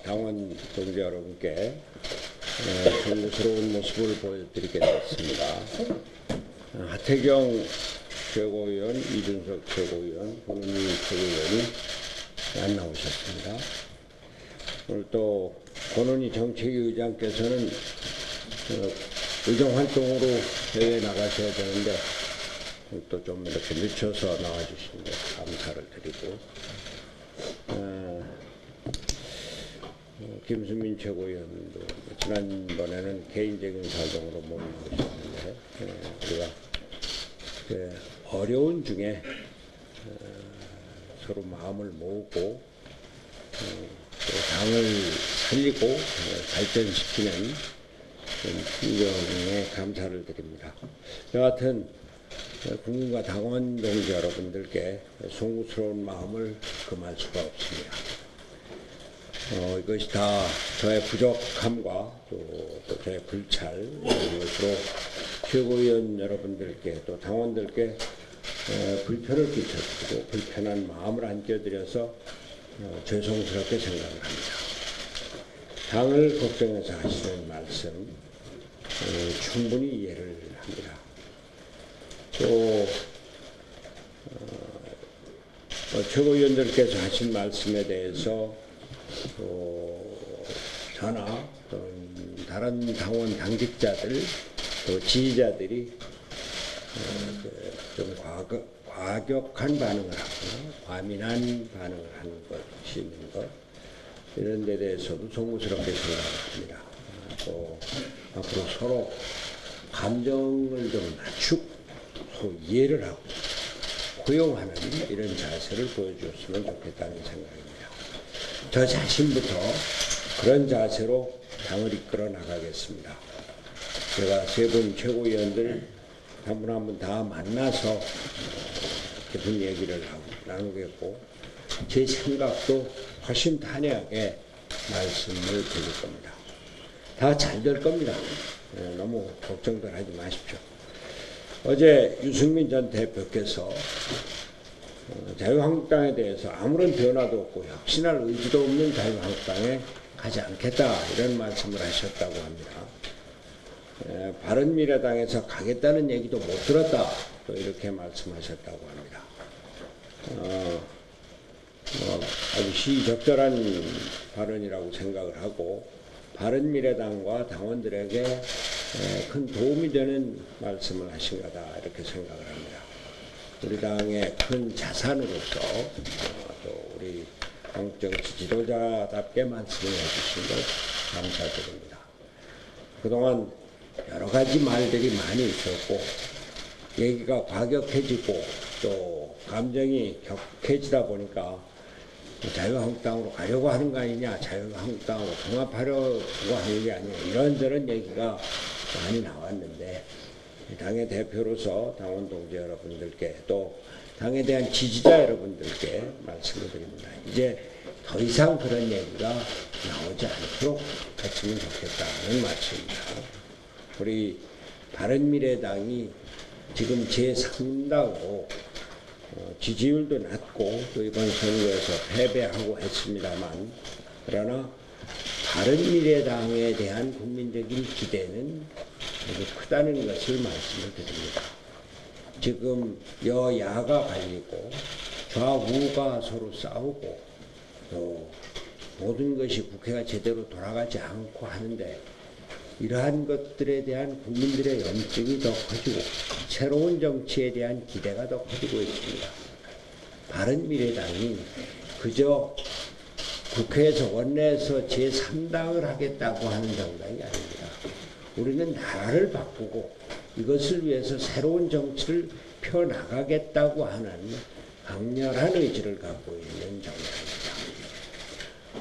당원 동지 여러분께 성스러운 모습을 보여드리게 됐습니다. 하태경 최고위원, 이준석 최고위원, 권은희 최고위원이 안 나오셨습니다. 오늘 또 권은희 정책위 의장께서는 의정활동으로 해외에 나가셔야 되는데 또 좀 이렇게 늦춰서 나와주신 데 감사를 드리고, 김수민 최고위원도 지난번에는 개인적인 사정으로 못 나오셨는데 우리가 어려운 중에 서로 마음을 모으고 당을 살리고 발전시키는 풍경에 감사를 드립니다. 여하튼 국민과 당원 동지 여러분들께 송구스러운 마음을 금할 수가 없습니다. 이것이 다 저의 부족함과 또 저의 불찰, 이런 것으로 최고위원 여러분들께 또 당원들께 불편을 끼쳤고 불편한 마음을 안겨드려서 죄송스럽게 생각을 합니다. 당을 걱정해서 하시는 말씀 충분히 이해를 합니다. 또 최고위원들께서 하신 말씀에 대해서 저나 또는 다른 당원 당직자들 또 지지자들이 좀 과격한 반응을 하거나 과민한 반응을 하는 것이 있는 것, 이런 데 대해서도 송구스럽게 생각을 합니다. 또 앞으로 서로 감정을 좀 낮추고 서로 이해를 하고 포용하는 이런 자세를 보여주었으면 좋겠다는 생각입니다. 저 자신부터 그런 자세로 당을 이끌어 나가겠습니다. 제가 세 분 최고위원들 한 분 한 분 다 만나서 깊은 얘기를 나누겠고, 제 생각도 훨씬 단호하게 말씀을 드릴 겁니다. 다 잘 될 겁니다. 너무 걱정들 하지 마십시오. 어제 유승민 전 대표께서 자유한국당에 대해서 아무런 변화도 없고 혁신할 의지도 없는 자유한국당에 가지 않겠다, 이런 말씀을 하셨다고 합니다. 바른미래당에서 가겠다는 얘기도 못 들었다, 또 이렇게 말씀하셨다고 합니다. 아주 시적절한 발언이라고 생각을 하고 바른미래당과 당원들에게 큰 도움이 되는 말씀을 하신 거다, 이렇게 생각을 합니다. 우리 당의 큰 자산으로서 또 우리 한국정치 지도자답게 말씀을 해주신 것 감사드립니다. 그동안 여러 가지 말들이 많이 있었고 얘기가 과격해지고 또 감정이 격해지다 보니까 자유한국당으로 가려고 하는 거 아니냐, 자유한국당으로 통합하려고 하는 게 아니냐, 이런저런 얘기가 많이 나왔는데, 당의 대표로서 당원 동지 여러분들께 또 당에 대한 지지자 여러분들께 말씀을 드립니다. 이제 더 이상 그런 얘기가 나오지 않도록 했으면 좋겠다는 말씀입니다. 우리 바른미래당이 지금 제3당으로 지지율도 낮고 또 이번 선거에서 패배하고 했습니다만, 그러나 바른미래당에 대한 국민적인 기대는 아주 크다는 것을 말씀을 드립니다. 지금 여야가 갈리고 좌우가 서로 싸우고 또 모든 것이 국회가 제대로 돌아가지 않고 하는데, 이러한 것들에 대한 국민들의 염증이 더 커지고 새로운 정치에 대한 기대가 더 커지고 있습니다. 바른미래당이 그저 국회에서 원내에서 제3당을 하겠다고 하는 정당이 아닙니다. 우리는 나라를 바꾸고 이것을 위해서 새로운 정치를 펴나가겠다고 하는 강렬한 의지를 갖고 있는 정당입니다.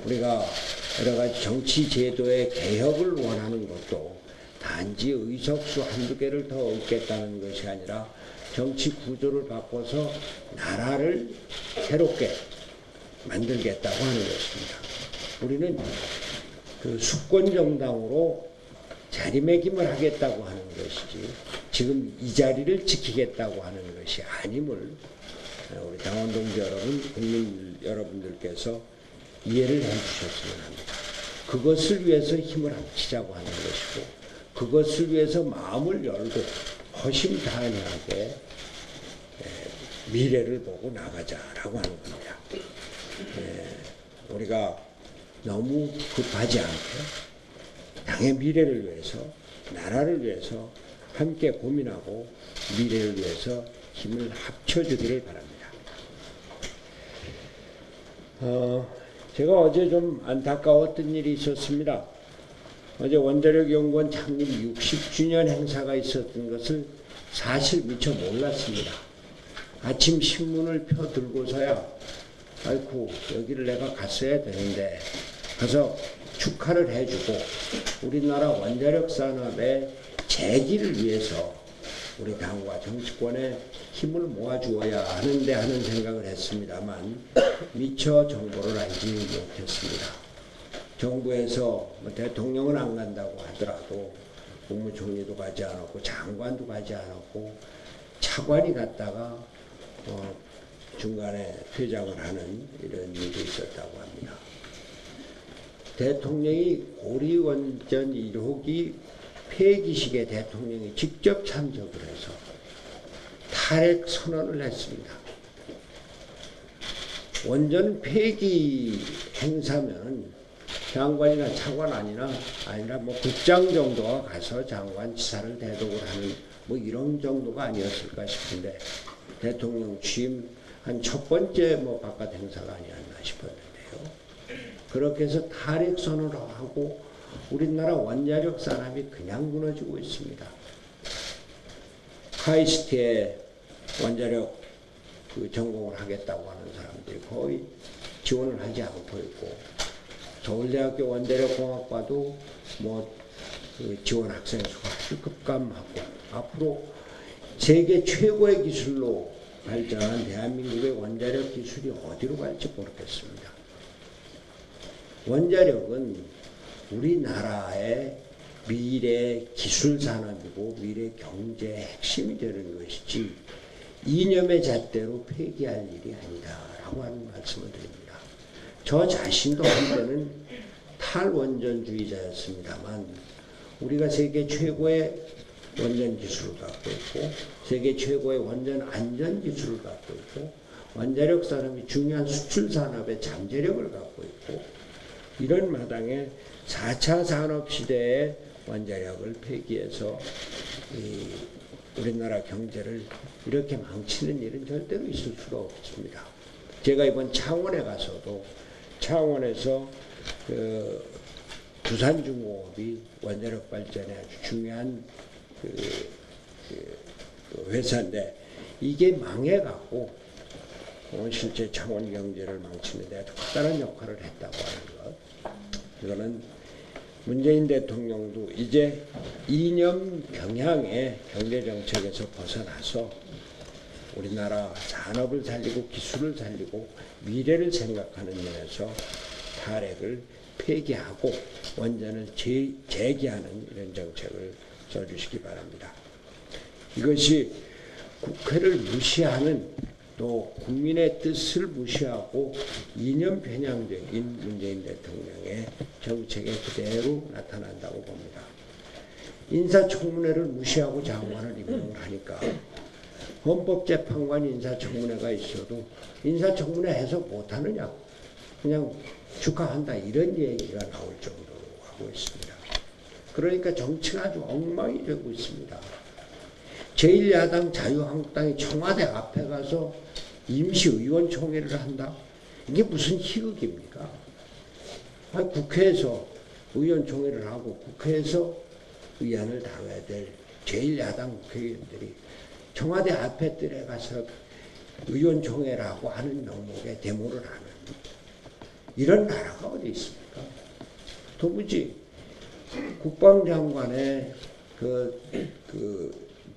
우리가 여러 가지 정치 제도의 개혁을 원하는 것도 단지 의석수 한두 개를 더 얻겠다는 것이 아니라 정치 구조를 바꿔서 나라를 새롭게 만들겠다고 하는 것입니다. 우리는 그 수권 정당으로 자리매김을 하겠다고 하는 것이지 지금 이 자리를 지키겠다고 하는 것이 아님을 우리 당원 동지 여러분, 국민 여러분들께서 이해를 해 주셨으면 합니다. 그것을 위해서 힘을 합치자고 하는 것이고 그것을 위해서 마음을 열고 허심탄회하게 미래를 보고 나가자라고 하는 겁니다. 우리가 너무 급하지 않게 당의 미래를 위해서 나라를 위해서 함께 고민하고 미래를 위해서 힘을 합쳐주기를 바랍니다. 제가 어제 좀 안타까웠던 일이 있었습니다. 어제 원자력연구원 창립 60주년 행사가 있었던 것을 사실 미처 몰랐습니다. 아침 신문을 펴들고서야 아이고 여기를 내가 갔어야 되는데 가서 축하를 해주고 우리나라 원자력 산업의 재기를 위해서 우리 당과 정치권에 힘을 모아주어야 하는데 하는 생각을 했습니다만 미처 정보를 알지 못했습니다. 정부에서 뭐 대통령은 안 간다고 하더라도 국무총리도 가지 않았고 장관도 가지 않았고 차관이 갔다가 중간에 퇴장을 하는 이런 일이 있었다고 합니다. 대통령이 고리원전 1호기 폐기식에 대통령이 직접 참석을 해서 탈핵 선언을 했습니다. 원전 폐기 행사면 장관이나 차관 아니라 뭐 국장 정도가 가서 장관 지사를 대독을 하는 뭐 이런 정도가 아니었을까 싶은데 대통령 취임 한 첫 번째 뭐 바깥 행사가 아니었나 싶었는데요. 그렇게 해서 탈핵 선언을 하고 우리나라 원자력 산업이 그냥 무너지고 있습니다. 카이스트에 원자력 전공을 하겠다고 하는 사람들이 거의 지원을 하지 않고 있고 서울대학교 원자력공학과도 지원 학생 수가 아주 급감하고 앞으로 세계 최고의 기술로 발전한 대한민국의 원자력 기술이 어디로 갈지 모르겠습니다. 원자력은 우리나라의 미래 기술 산업이고 미래 경제의 핵심이 되는 것이지 이념의 잣대로 폐기할 일이 아니다라고 하는 말씀을 드립니다. 저 자신도 한때는 탈원전주의자였습니다만 우리가 세계 최고의 원전 기술을 갖고 있고 세계 최고의 원전 안전 기술을 갖고 있고 원자력 산업이 중요한 수출 산업의 잠재력을 갖고 있고 이런 마당에 4차 산업시대의 원자력을 폐기해서 우리나라 경제를 이렇게 망치는 일은 절대로 있을 수가 없습니다. 제가 이번 창원에 가서도 창원에서 두산중공업이 원자력 발전에 아주 중요한 회사인데 이게 망해갖고 실제 창원 경제를 망치는데 아주 커다란 역할을 했다고 하는 것. 이거는 문재인 대통령도 이제 이념 경향의 경제정책에서 벗어나서 우리나라 산업을 살리고 기술을 살리고 미래를 생각하는 면에서 탈핵을 폐기하고 원전을 재기하는 이런 정책을 써주시기 바랍니다. 이것이 국회를 무시하는 또 국민의 뜻을 무시하고 이념 편향적인 문재인 대통령의 정책에 그대로 나타난다고 봅니다. 인사청문회를 무시하고 장관을 임명을 하니까 헌법재판관 인사청문회가 있어도 인사청문회 해서 못하느냐 그냥 축하한다 이런 얘기가 나올 정도로 하고 있습니다. 그러니까 정치가 아주 엉망이 되고 있습니다. 제1야당 자유한국당이 청와대 앞에 가서 임시의원총회를 한다? 이게 무슨 희극입니까? 아니, 국회에서 의원총회를 하고 국회에서 의안을 다뤄야 될 제1야당 국회의원들이 청와대 앞에 뜰에 가서 의원총회라고 하는 명목의 데모를 하는 이런 나라가 어디 있습니까? 도무지 국방장관의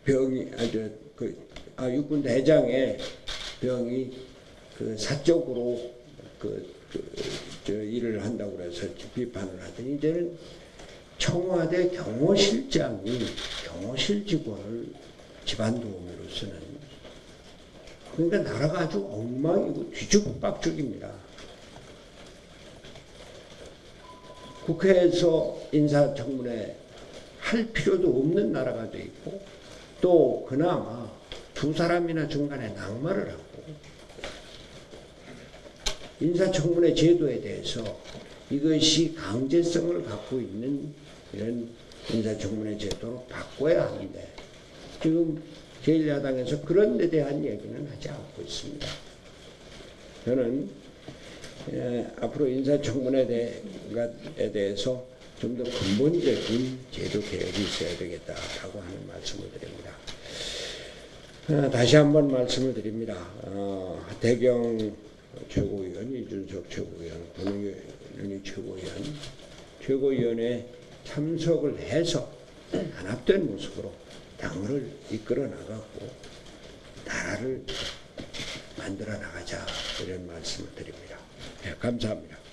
병이 육군 대장의 병이 사적으로 일을 한다고 그래서 비판을 하더니 이제는 청와대 경호실장이 경호실 직원을 집안 도우미로 쓰는 그러니까 나라가 아주 엉망이고 뒤죽박죽입니다. 국회에서 인사청문회 할 필요도 없는 나라가 돼 있고 또 그나마 두 사람이나 중간에 낙마를 하고 인사청문회 제도에 대해서 이것이 강제성을 갖고 있는 이런 인사청문회 제도로 바꿔야 하는데 지금 제1야당에서 그런 데 대한 얘기는 하지 않고 있습니다. 저는 앞으로 인사청문회에 대해서 좀 더 근본적인 제도 개혁이 있어야 되겠다라고 하는 말씀을 드립니다. 다시 한번 말씀을 드립니다. 하태경 최고위원, 이준석 최고위원, 권은희 최고위원회 참석을 해서 단합된 모습으로 당을 이끌어 나가고 나라를 만들어 나가자 이런 말씀을 드립니다. 네, 감사합니다.